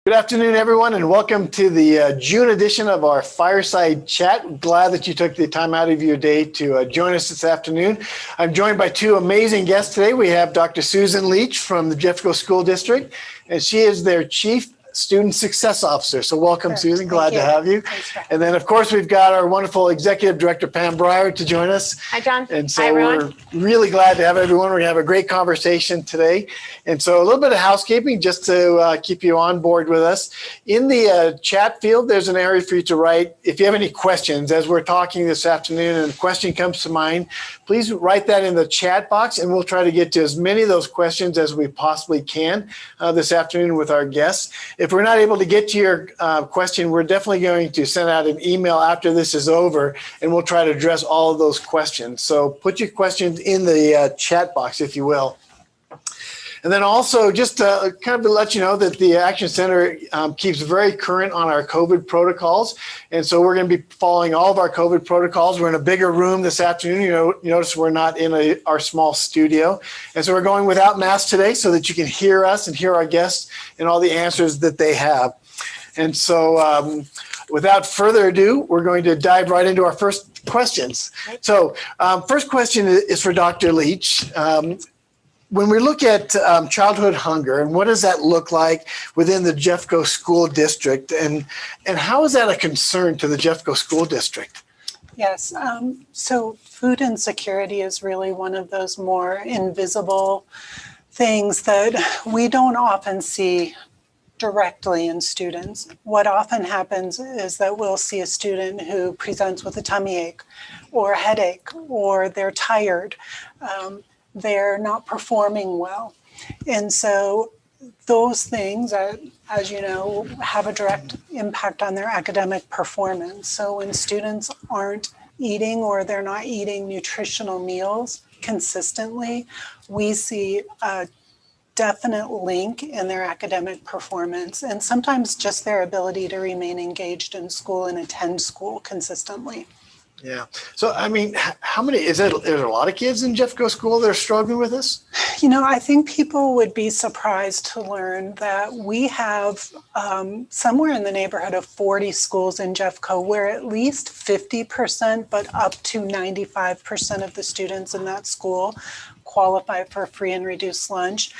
Good afternoon, everyone, and welcome to the June edition of our Fireside Chat. Glad that you took the time out of your day to join us this afternoon. I'm joined by two amazing guests today. We have Dr. Susan Leach from the Jeffco School District, and she is their Chief Student Success Officer. So welcome, sure. Susan. Glad to have you. And then, of course, we've got our wonderful Executive Director, Pam Breyer, to join us. Hi, John. And so Hi, we're really glad to have everyone. We're going to have a great conversation today. And so a little bit of housekeeping just to keep you on board with us. In the chat field, there's an area for you to write. If you have any questions, as we're talking this afternoon and a question comes to mind, please write that in the chat box, and we'll try to get to as many of those questions as we possibly can this afternoon with our guests. If we're not able to get to your question, we're definitely going to send out an email after this is over, and we'll try to address all of those questions. So put your questions in the chat box, if you will. And then also just to kind of to let you know that the Action Center keeps very current on our COVID protocols. And so we're going to be following all of our COVID protocols. We're in a bigger room this afternoon. You notice we're not in our small studio. And so we're going without masks today so that you can hear us and hear our guests and all the answers that they have. And so without further ado, we're going to dive right into our first questions. So first question is for Dr. Leach. When we look at childhood hunger, and what does that look like within the Jeffco School District, and how is that a concern to the Jeffco School District? Yes, so food insecurity is really one of those more invisible things that we don't often see directly in students. What often happens is that we'll see a student who presents with a tummy ache or a headache, or they're tired. They're not performing well. And so those things, as you know, have a direct impact on their academic performance. So when students aren't eating or they're not eating nutritional meals consistently, we see a definite link in their academic performance, and sometimes just their ability to remain engaged in school and attend school consistently. Yeah. So, I mean, how many, is there a lot of kids in Jeffco School that are struggling with this? You know, I think people would be surprised to learn that we have somewhere in the neighborhood of 40 schools in Jeffco where at least 50%, but up to 95% of the students in that school qualify for free and reduced lunch.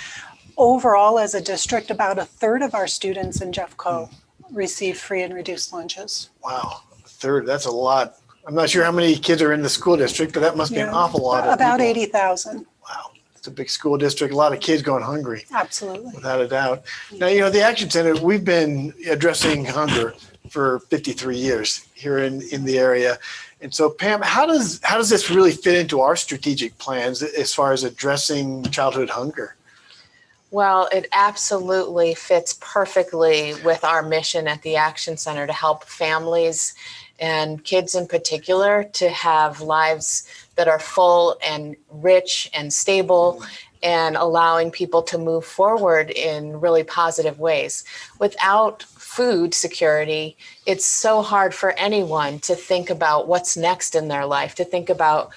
Overall, as a district, about a third of our students in Jeffco receive free and reduced lunches. Wow, a third, that's a lot. I'm not sure how many kids are in the school district, but that must be an awful lot. About 80,000. Wow, it's a big school district. A lot of kids going hungry. Absolutely. Without a doubt. Now, you know, the Action Center, we've been addressing hunger for 53 years here in the area. And so, Pam, how does this really fit into our strategic plans as far as addressing childhood hunger? Well, it absolutely fits perfectly with our mission at the Action Center to help families and kids in particular to have lives that are full and rich and stable, and allowing people to move forward in really positive ways. Without food security, it's so hard for anyone to think about what's next in their life, to think about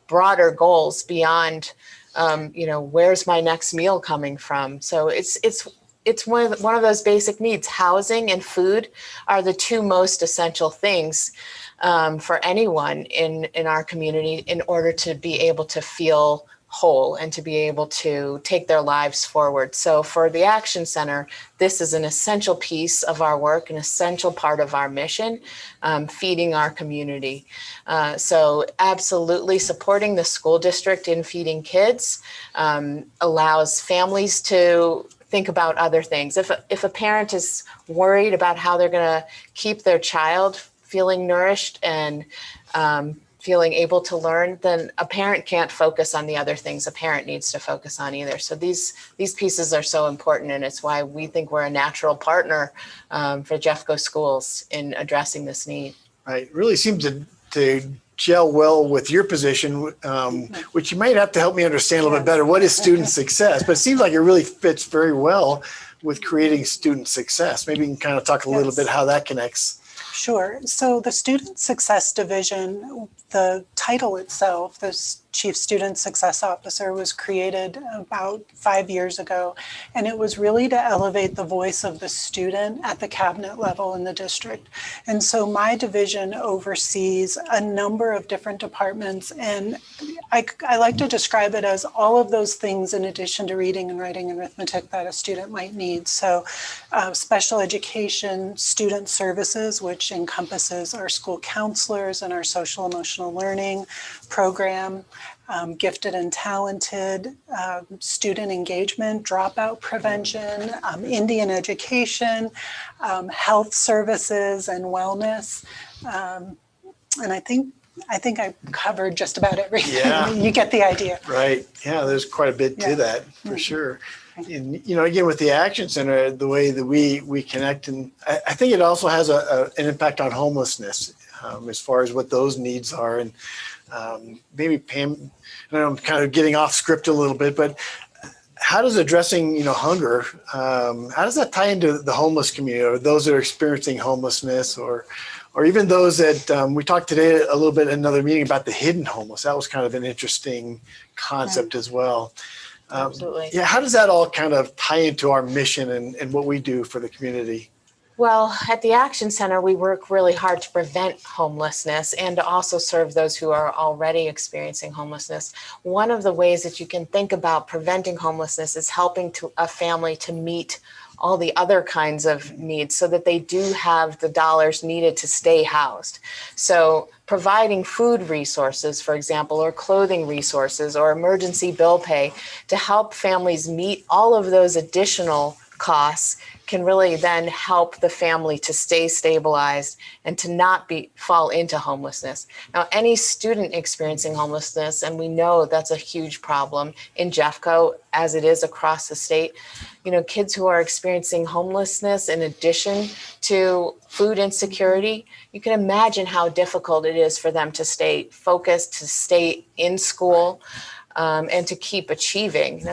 broader goals beyond, where's my next meal coming from? So it's one of those basic needs. Housing and food are the two most essential things for anyone in our community in order to be able to feel whole and to be able to take their lives forward. So for the Action Center, this is an essential piece of our work, an essential part of our mission, feeding our community. So absolutely supporting the school district in feeding kids allows families to think about other things. If a parent is worried about how they're going to keep their child feeling nourished and feeling able to learn, then a parent can't focus on the other things a parent needs to focus on either. So these pieces are so important, and it's why we think we're a natural partner for Jeffco Schools in addressing this need. Right. It really seems to gel well with your position, which you might have to help me understand a little bit better. What is student success? But it seems like it really fits very well with creating student success. Maybe you can kind of talk a little bit how that connects. Sure. So the Student Success Division, the title itself, the Chief Student Success Officer was created about 5 years ago, and it was really to elevate the voice of the student at the cabinet level in the district. And so my division oversees a number of different departments, and I like to describe it as all of those things in addition to reading and writing and arithmetic that a student might need. So special education, student services, which encompasses our school counselors and our social emotional learning program, gifted and talented, student engagement, dropout prevention, Indian education, health services and wellness. And I think I covered just about everything. Yeah. You get the idea. Right. Yeah, there's quite a bit to that for sure. And, again, with the Action Center, the way that we connect, and I think it also has an impact on homelessness as far as what those needs are. And maybe Pam, I know I'm kind of getting off script a little bit, but how does addressing, hunger, how does that tie into the homeless community or those that are experiencing homelessness or even those that we talked today a little bit in another meeting about the hidden homeless? That was kind of an interesting concept as well. Absolutely. Yeah, how does that all kind of tie into our mission and what we do for the community? Well, at the Action Center, we work really hard to prevent homelessness and to also serve those who are already experiencing homelessness. One of the ways that you can think about preventing homelessness is helping a family to meet all the other kinds of needs so that they do have the dollars needed to stay housed. So providing food resources, for example, or clothing resources or emergency bill pay to help families meet all of those additional costs can really then help the family to stay stabilized and to not fall into homelessness. Now, any student experiencing homelessness, and we know that's a huge problem in Jeffco as it is across the state, kids who are experiencing homelessness in addition to food insecurity, you can imagine how difficult it is for them to stay focused, to stay in school, and to keep achieving.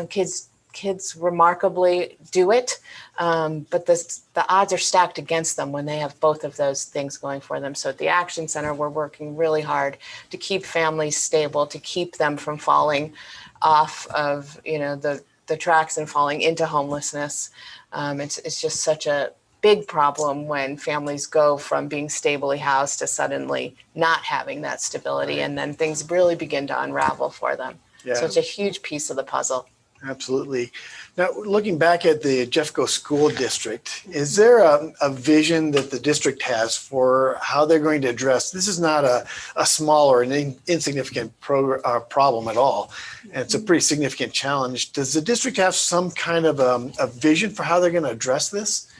Kids remarkably do it, but the odds are stacked against them when they have both of those things going for them. So at the Action Center, we're working really hard to keep families stable, to keep them from falling off of the tracks and falling into homelessness. It's just such a big problem when families go from being stably housed to suddenly not having that stability, and then things really begin to unravel for them. Yeah. So it's a huge piece of the puzzle. Absolutely. Now, looking back at the Jeffco School District, is there a vision that the district has for how they're going to address? This is not a small or an insignificant problem at all. And it's a pretty significant challenge. Does the district have some kind of a vision for how they're going to address this?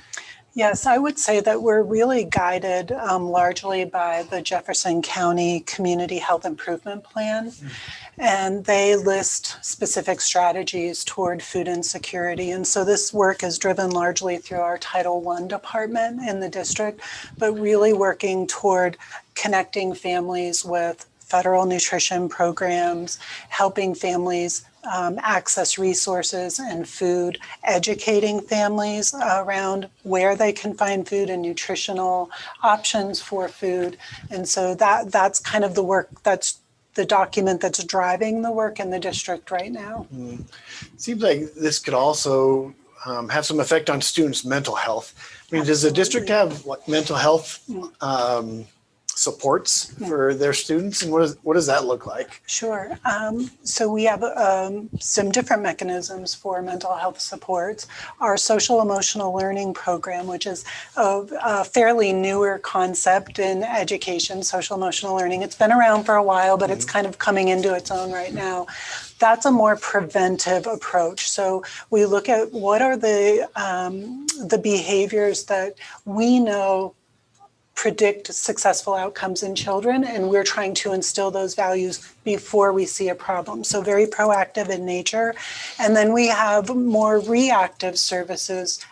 Yes, I would say that we're really guided largely by the Jefferson County Community Health Improvement Plan. And they list specific strategies toward food insecurity. And so this work is driven largely through our Title I department in the district, but really working toward connecting families with federal nutrition programs, helping families access resources and food, educating families around where they can find food and nutritional options for food. And so that's kind of the work, that's the document that's driving the work in the district right now. It seems like this could also have some effect on students' mental health. I mean, does the district have mental health supports for their students, and what does that look like? Sure. So we have some different mechanisms for mental health supports. Our social emotional learning program, which is a fairly newer concept in education, social emotional learning. It's been around for a while, but it's kind of coming into its own right now. That's a more preventive approach. So we look at what are the behaviors that we know predict successful outcomes in children, and we're trying to instill those values before we see a problem. So very proactive in nature. And then we have more reactive services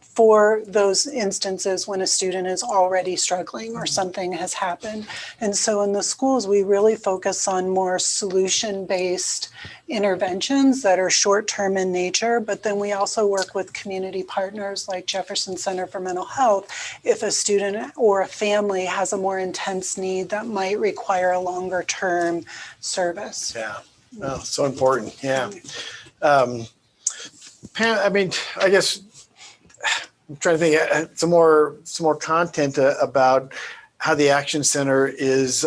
for those instances when a student is already struggling or something has happened. And so in the schools, we really focus on more solution-based interventions that are short-term in nature, but then we also work with community partners like Jefferson Center for Mental Health if a student or a family has a more intense need that might require a longer-term service. Yeah. Oh, so important. Yeah. Pam, I mean, I guess I'm trying to think some more content about how the Action Center is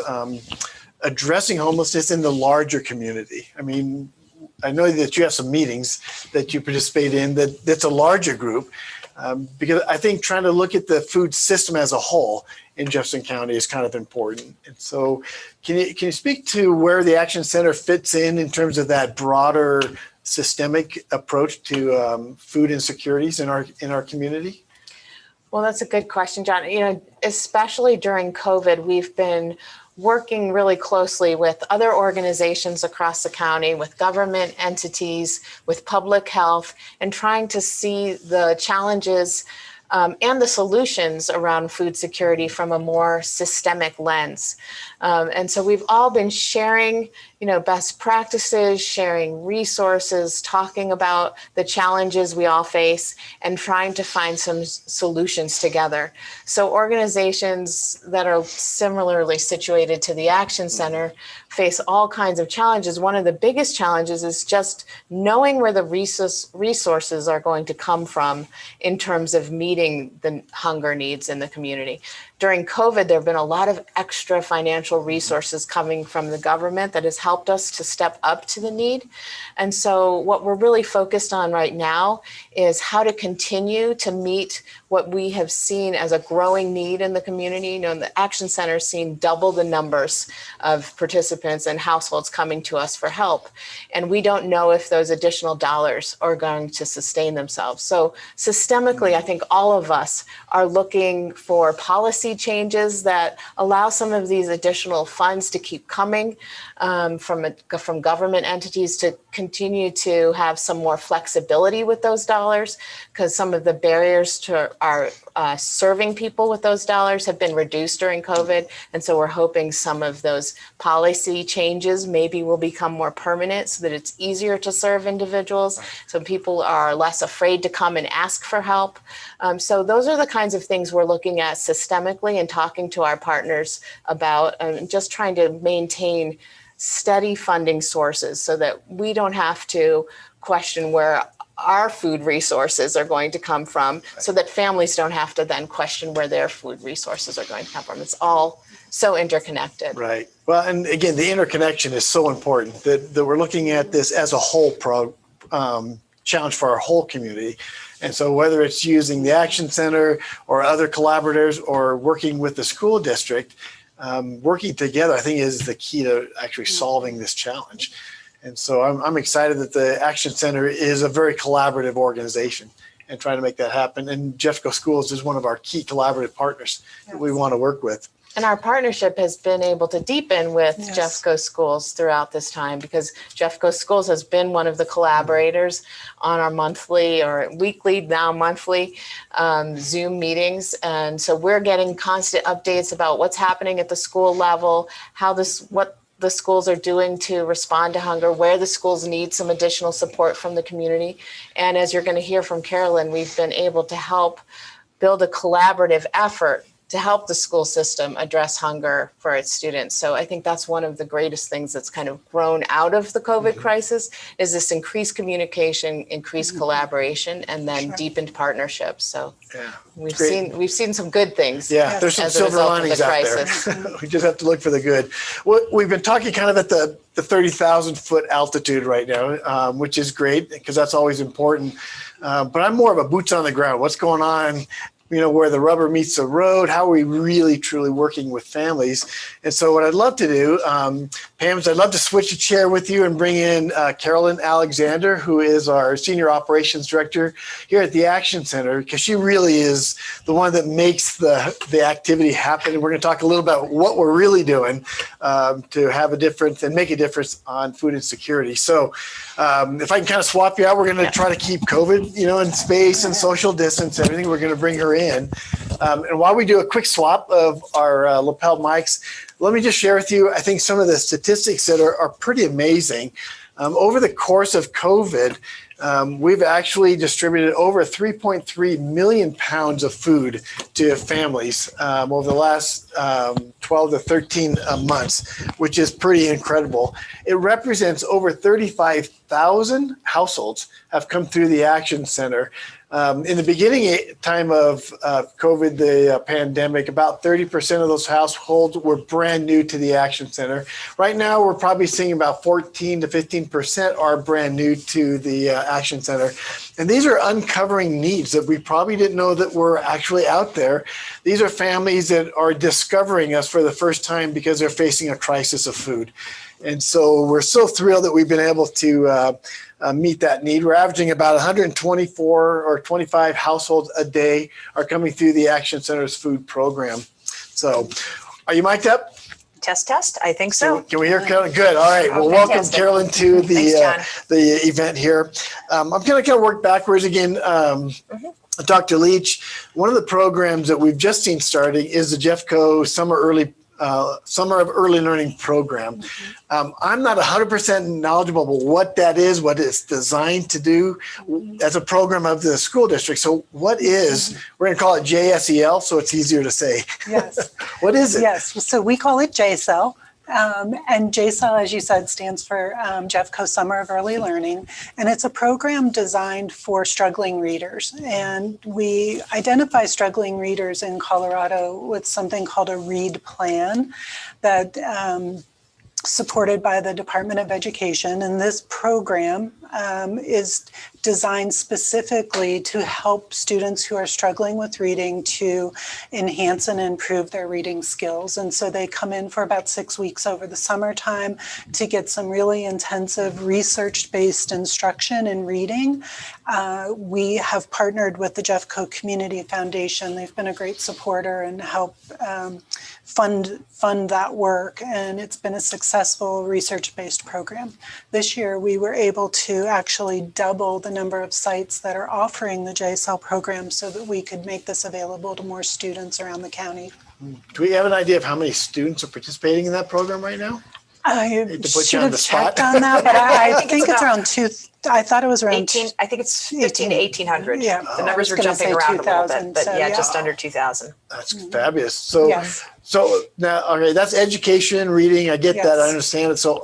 addressing homelessness in the larger community. I mean, I know that you have some meetings that you participate in that's a larger group, because I think trying to look at the food system as a whole in Jefferson County is kind of important. And so can you speak to where the Action Center fits in terms of that broader systemic approach to food insecurities in our community? Well, that's a good question, John. You know, especially during COVID, we've been working really closely with other organizations across the county, with government entities, with public health, and trying to see the challenges and the solutions around food security from a more systemic lens. And so we've all been sharing, best practices, sharing resources, talking about the challenges we all face, and trying to find some solutions together. So organizations that are similarly situated to the Action Center face all kinds of challenges. One of the biggest challenges is just knowing where the resources are going to come from in terms of meeting the hunger needs in the community. During COVID, there have been a lot of extra financial resources coming from the government that has helped us to step up to the need. And so what we're really focused on right now is how to continue to meet what we have seen as a growing need in the community. The Action Center has seen double the numbers of participants and households coming to us for help. And we don't know if those additional dollars are going to sustain themselves. So systemically, I think all of us are looking for policy changes that allow some of these additional funds to keep coming from government entities, to continue to have some more flexibility with those dollars, because some of the barriers to our serving people with those dollars have been reduced during COVID. And so we're hoping some of those policy changes maybe will become more permanent so that it's easier to serve individuals. So people are less afraid to come and ask for help. So those are the kinds of things we're looking at systemically and talking to our partners about, just trying to maintain steady funding sources so that we don't have to question where our food resources are going to come from, so that families don't have to then question where their food resources are going to come from. It's all so interconnected. Right. Well, and again, the interconnection is so important that we're looking at this as a whole challenge for our whole community. And so whether it's using the Action Center or other collaborators or working with the school district, working together, I think, is the key to actually solving this challenge. And so I'm excited that the Action Center is a very collaborative organization and trying to make that happen. And Jeffco Schools is one of our key collaborative partners that we want to work with. And our partnership has been able to deepen with Jeffco Schools throughout this time, because Jeffco Schools has been one of the collaborators on our monthly or weekly, now monthly Zoom meetings. And so we're getting constant updates about what's happening at the school level, what the schools are doing to respond to hunger, where the schools need some additional support from the community. And as you're going to hear from Carolyn, we've been able to help build a collaborative effort to help the school system address hunger for its students. So I think that's one of the greatest things that's kind of grown out of the COVID crisis, is this increased communication, increased collaboration, and then deepened partnerships. So we've seen some good things. Yeah, there's some silver linings out there. We just have to look for the good. We've been talking kind of at the 30,000 foot altitude right now, which is great because that's always important. But I'm more of a boots on the ground. What's going on? Where the rubber meets the road, how are we really truly working with families? And so what I'd love to do, Pam, is I'd love to switch a chair with you and bring in Carolyn Alexander, who is our Senior Operations Director here at the Action Center, because she really is the one that makes the activity happen. And we're going to talk a little about what we're really doing to have a difference and make a difference on food insecurity. So if I can kind of swap you out, we're going to try to keep COVID, in space and social distance, everything. We're going to bring her in. And while we do a quick swap of our lapel mics, let me just share with you, I think, some of the statistics that are pretty amazing. Over the course of COVID, We've actually distributed over 3.3 million pounds of food to families over the last 12 to 13 months, which is pretty incredible. It represents over 35,000 households have come through the Action Center. In the beginning time of COVID, the pandemic, about 30% of those households were brand new to the Action Center. Right now, we're probably seeing about 14 to 15% are brand new to the Action Center. And these are uncovering needs that we probably didn't know that were actually out there. These are families that are discovering us for the first time because they're facing a crisis of food. And so we're so thrilled that we've been able to meet that need. We're averaging about 124 or 25 households a day are coming through the Action Center's food program. So are you mic'd up? Test, test. I think so. Can we hear Carolyn? Good. All right. Well, welcome Fantastic. Carolyn to Thanks, the event here. I'm going to kind of work backwards again. Dr. Leach, one of the programs that we've just seen starting is the Jeffco Summer of Early Learning program. I'm not 100% knowledgeable about what that is, what it's designed to do as a program of the school district. So what is, we're going to call it JSEL, so it's easier to say. Yes. What is it? Yes. So we call it JSEL. And JSEL, as you said, stands for Jeffco Summer of Early Learning. And it's a program designed for struggling readers. And we identify struggling readers in Colorado with something called a READ plan that supported by the Department of Education. And this program is designed specifically to help students who are struggling with reading to enhance and improve their reading skills. And so they come in for about 6 weeks over the summertime to get some really intensive research-based instruction in reading. We have partnered with the Jeffco Community Foundation. They've been a great supporter and help fund that work, and it's been a successful research-based program. This year, we were able to actually double the number of sites that are offering the JSEL program so that we could make this available to more students around the county. Do we have an idea of how many students are participating in that program right now? I To put you should on have the spot. checked on that, but I I think think it's it's around I thought it was around 18, I think it's 15 to 1800. Yeah. The numbers I were was gonna jumping say around a little 2,000, bit, but so yeah, yeah. just under 2000. That's fabulous. So, Yes. so now, okay, that's education, reading. I get that. I Yes. understand it. So,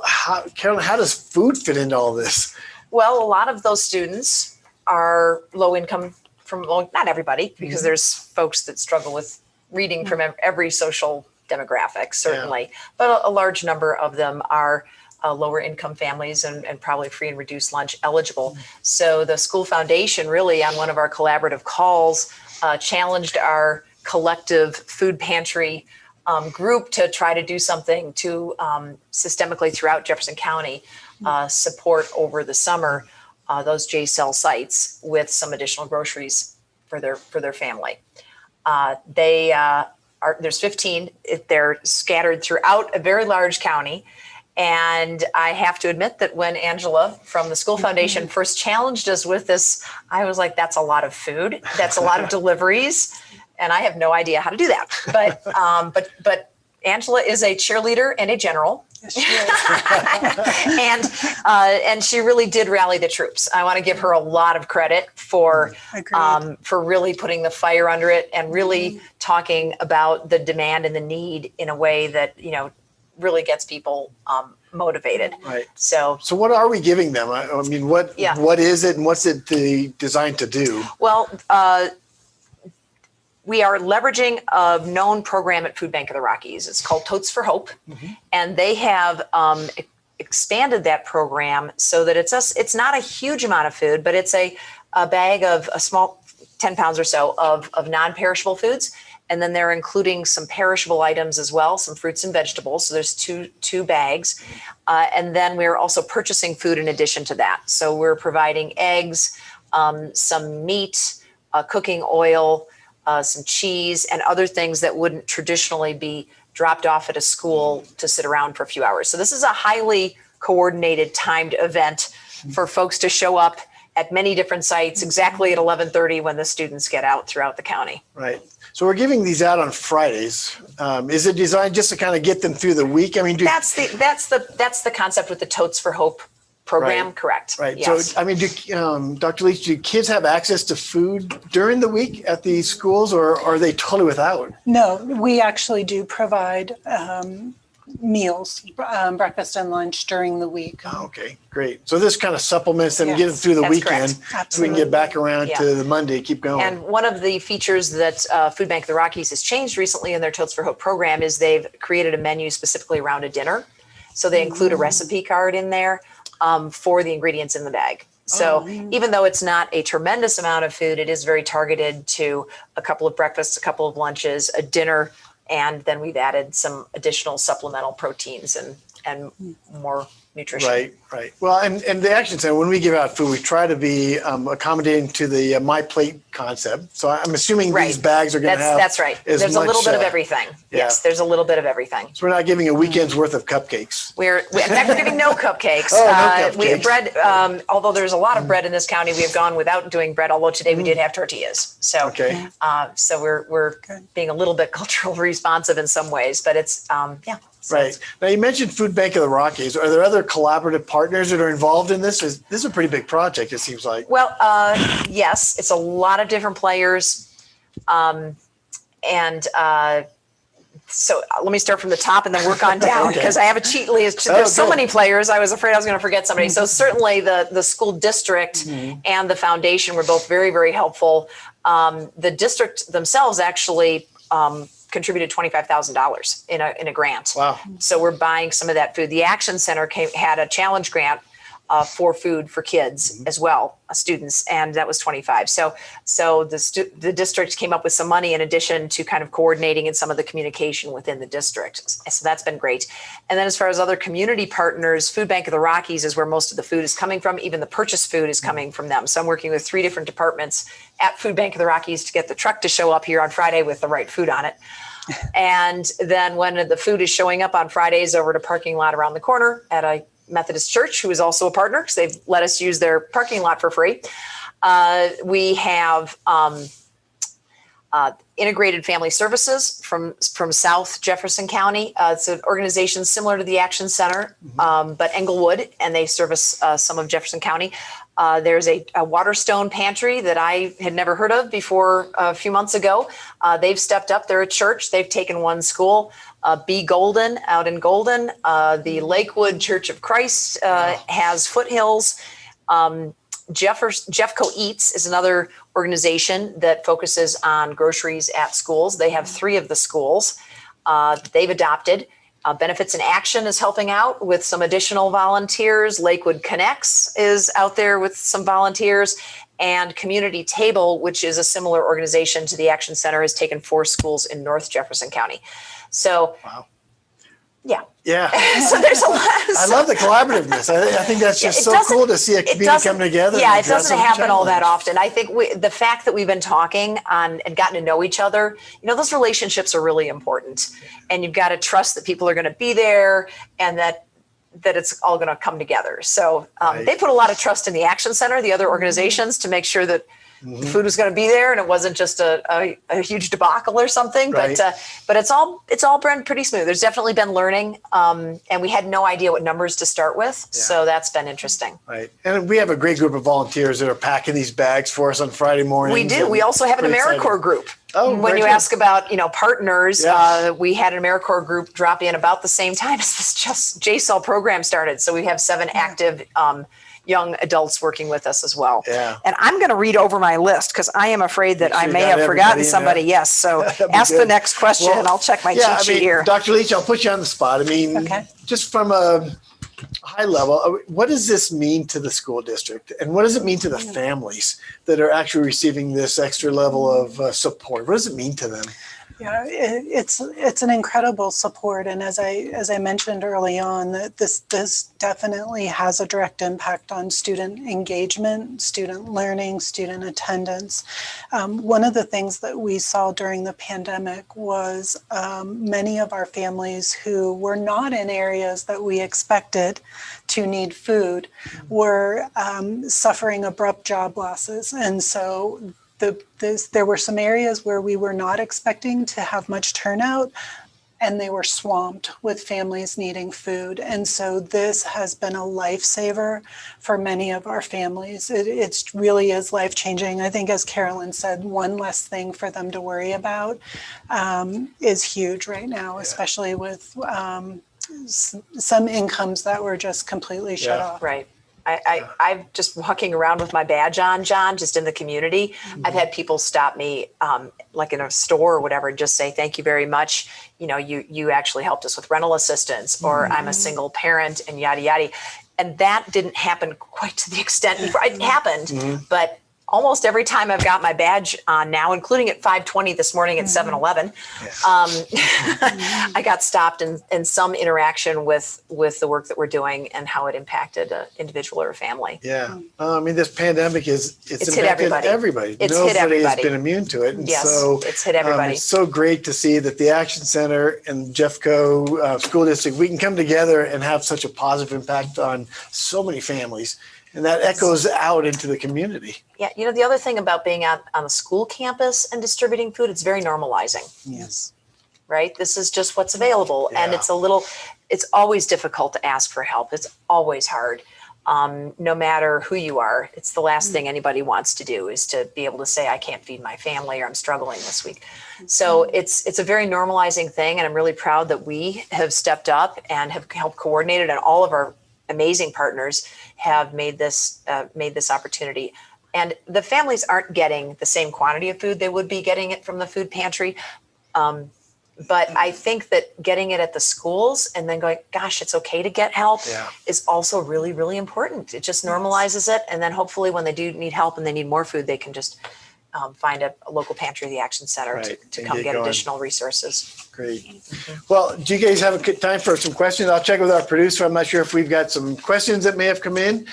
Carolyn, how does food fit into all this? Well, a lot of those students are low income not everybody, because there's folks that struggle with reading from every social demographic, certainly. But a large number of them are lower income families and probably free and reduced lunch eligible. So the school foundation really on one of our collaborative calls challenged our collective food pantry group to try to do something to systemically throughout Jefferson County support over the summer those JSEL sites with some additional groceries for their family. There's 15. They're scattered throughout a very large county. And I have to admit that when Angela from the school foundation first challenged us with this, I was like, that's a lot of food. That's a lot of deliveries. And I have no idea how to do that. But Angela is a cheerleader and a general. Yes, she is. And she really did rally the troops. I want to give her a lot of credit for really putting the fire under it and really talking about the demand and the need in a way that, really gets people motivated. Right. So what are we giving them? I mean, what is it and what's it designed to do? Well, we are leveraging a known program at Food Bank of the Rockies. It's called Totes for Hope. And they have expanded that program so that it's not a huge amount of food, but it's a bag of a small 10 pounds or so of non-perishable foods. And then they're including some perishable items as well, some fruits and vegetables. So there's two bags. And then we're also purchasing food in addition to that. So we're providing eggs, some meat, cooking oil, some cheese, and other things that wouldn't traditionally be dropped off at a school to sit around for a few hours. So this is a highly coordinated, timed event for folks to show up at many different sites exactly at 11:30 when the students get out throughout the county. Right. So we're giving these out on Fridays. Is it designed just to kind of get them through the week? I mean, That's the concept with the Totes for Hope program, Right. correct? Right. Yes. So, I mean, Dr. Leach, do kids have access to food during the week at these schools, or are they totally without? No, we actually do provide meals, breakfast and lunch during the week. Oh, okay, great. So this kind of supplements them, get them Yes, through the that's weekend. correct. So we can get back around Yeah. to the Monday, keep going. And one of the features that Food Bank of the Rockies has changed recently in their Totes for Hope program is they've created a menu specifically around a dinner. So they include a recipe card in there for the ingredients in the bag. So even though it's not a tremendous amount of food, it is very targeted to a couple of breakfasts, a couple of lunches, a dinner, and then we've added some additional supplemental proteins and more nutrition. Right. Well, and the Action Center, when we give out food, we try to be accommodating to the My Plate concept. So I'm assuming these bags are going to have That's right. as There's a little much, bit of everything. Yes, there's a little bit of everything. So we're not giving a weekend's worth of cupcakes. In fact, we're giving no cupcakes. Oh, no We have cupcakes. bread, although there's a lot of bread in this county, we have gone without doing bread, although today we did have tortillas. So, Okay. so we're being a little bit culturally responsive in some ways, but it's, yeah. So Right. Now, you mentioned Food Bank of the Rockies. Are there other collaborative partners that are involved in this? This is a pretty big project, it seems like. Well, yes, it's a lot of different players. So let me start from the top and then work on down because I have a cheat list. There's so many players. I was afraid I was going to forget somebody. So certainly the school district and the foundation were both very, very helpful. The district themselves actually contributed $25,000 in a grant. Wow. So we're buying some of that food. The Action Center had a challenge grant for food for kids as well, students, and that was 25. So the district came up with some money in addition to kind of coordinating in some of the communication within the district. So that's been great. And then as far as other community partners, Food Bank of the Rockies is where most of the food is coming from. Even the purchase food is coming from them. So I'm working with 3 different departments at Food Bank of the Rockies to get the truck to show up here on Friday with the right food on it. And then when the food is showing up on Fridays over to parking lot around the corner at a Methodist church, who is also a partner because they've let us use their parking lot for free. We have Integrated Family Services from South Jefferson County. It's an organization similar to the Action Center, but Englewood, and they service some of Jefferson County. There's a Waterstone Pantry that I had never heard of before a few months ago. They've stepped up. They're a church. They've taken one school. Be Golden out in Golden. The Lakewood Church of Christ has Foothills. Jeffco Eats is another organization that focuses on groceries at schools. They have 3 of the schools they've adopted. Benefits in Action is helping out with some additional volunteers. Lakewood Connects is out there with some volunteers. And Community Table, which is a similar organization to the Action Center, has taken 4 schools in North Jefferson County. So, wow. Yeah. Yeah. So there's a lot. I love the collaborativeness. I think that's just so cool to see a community come together. Yeah, and it doesn't address happen all that challenges. often. I think the fact that we've been talking and gotten to know each other, those relationships are really important. And you've got to trust that people are going to be there and that it's all going to come together. So they put a lot of trust in the Action Center, the other organizations, to make sure that the food was going to be there and it wasn't just a huge debacle or something. Right. But it's all been pretty smooth. There's definitely been learning, and we had no idea what numbers to start with. Yeah. So that's been interesting. Right. And we have a great group of volunteers that are packing these bags for us on Friday mornings. We do. We also have an Pretty exciting. AmeriCorps group. Oh, when very you good. ask about, partners, Yeah. we had an AmeriCorps group drop in about the same time as this JSL program started. So we have 7 active young adults working with us as well. Yeah. And I'm going to read over my list because I am afraid that Make sure I you may got have everybody forgotten in somebody. there. Yes. So That'd be ask the good. next question Well, and I'll check my yeah, cheat sheet here. Dr. Leach, I'll put you on the spot. I mean, Okay. just from a high level, what does this mean to the school district? And what does it mean to the families that are actually receiving this extra level of support? What does it mean to them? Yeah, it's an incredible support, and as I mentioned early on, that this definitely has a direct impact on student engagement, student learning, student attendance. One of the things that we saw during the pandemic was many of our families who were not in areas that we expected to need food were suffering abrupt job losses, and so there were some areas where we were not expecting to have much turnout, and they were swamped with families needing food. And so this has been a lifesaver for many of our families. It really is life-changing. I think, as Carolyn said, one less thing for them to worry about is huge right now, especially with some incomes that were just completely shut off. Right. I'm just walking around with my badge on, John, just in the community. I've had people stop me, like in a store or whatever, and just say, thank you very much. You know, you actually helped us with rental assistance, or I'm a single parent, and yada, yada. And that didn't happen quite to the extent before. It happened, but almost every time I've got my badge on now, including at 5:20 this morning at 7-Eleven, I got stopped in some interaction with the work that we're doing and how it impacted an individual or a family. Yeah. I mean, this pandemic it's hit impacted everybody. It's Nobody hit everybody. has been immune to it. And Yes, so it's hit everybody. It's so great to see that the Action Center and Jeffco School District, we can come together and have such a positive impact on so many families. And that echoes out into the community. Yeah, you know, the other thing about being on a school campus and distributing food, it's very normalizing. Yes. Right? This is just what's available. And Yeah. it's always difficult to ask for help. It's always hard. No matter who you are, it's the last thing anybody wants to do is to be able to say, I can't feed my family, or I'm struggling this week. So it's a very normalizing thing. And I'm really proud that we have stepped up and have helped coordinate it, and all of our amazing partners have made this opportunity. And the families aren't getting the same quantity of food they would be getting it from the food pantry. But I think that getting it at the schools and then going, gosh, it's okay to get help is also really, really important. It just normalizes it. And then hopefully when they do need help and they need more food, they can just find a local pantry, the Action Center, to come get additional resources. Great. Well, do you guys have a time for some questions? I'll check with our producer. I'm not sure if we've got some questions that may have come in.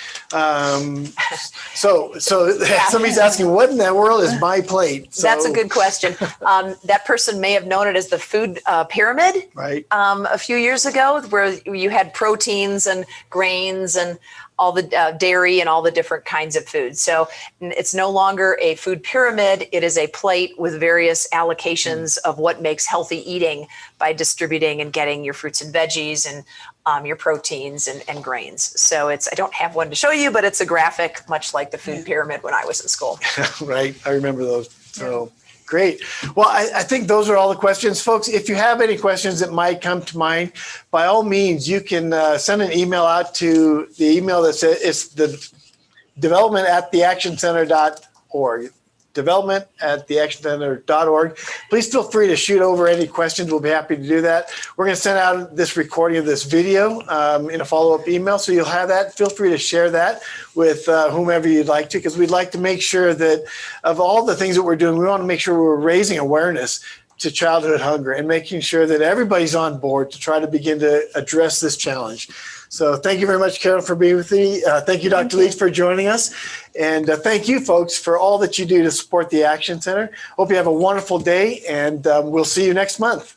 So somebody's asking, what in the world is my plate? So, that's a good question. That person may have known it as the food pyramid, right? A few years ago, where you had proteins and grains and all the dairy and all the different kinds of foods. So it's no longer a food pyramid. It is a plate with various allocations of what makes healthy eating by distributing and getting your fruits and veggies and your proteins and grains. So I don't have one to show you, but it's a graphic, much like the food pyramid when I was in school. Right. I remember those. So great. Well, I think those are all the questions, folks. If you have any questions that might come to mind, by all means, you can send an email out to the email that says it's the development@theactioncenter.org. development@theactioncenter.org. Please feel free to shoot over any questions. We'll be happy to do that. We're going to send out this recording of this video in a follow-up email, so you'll have that. Feel free to share that with whomever you'd like to, because we'd like to make sure that of all the things that we're doing, we want to make sure we're raising awareness to childhood hunger and making sure that everybody's on board to try to begin to address this challenge. So thank you very much, Carol, for being with me. Thank you, Dr. Leach, for joining us. And thank you, folks, for all that you do to support the Action Center. Hope you have a wonderful day, and we'll see you next month.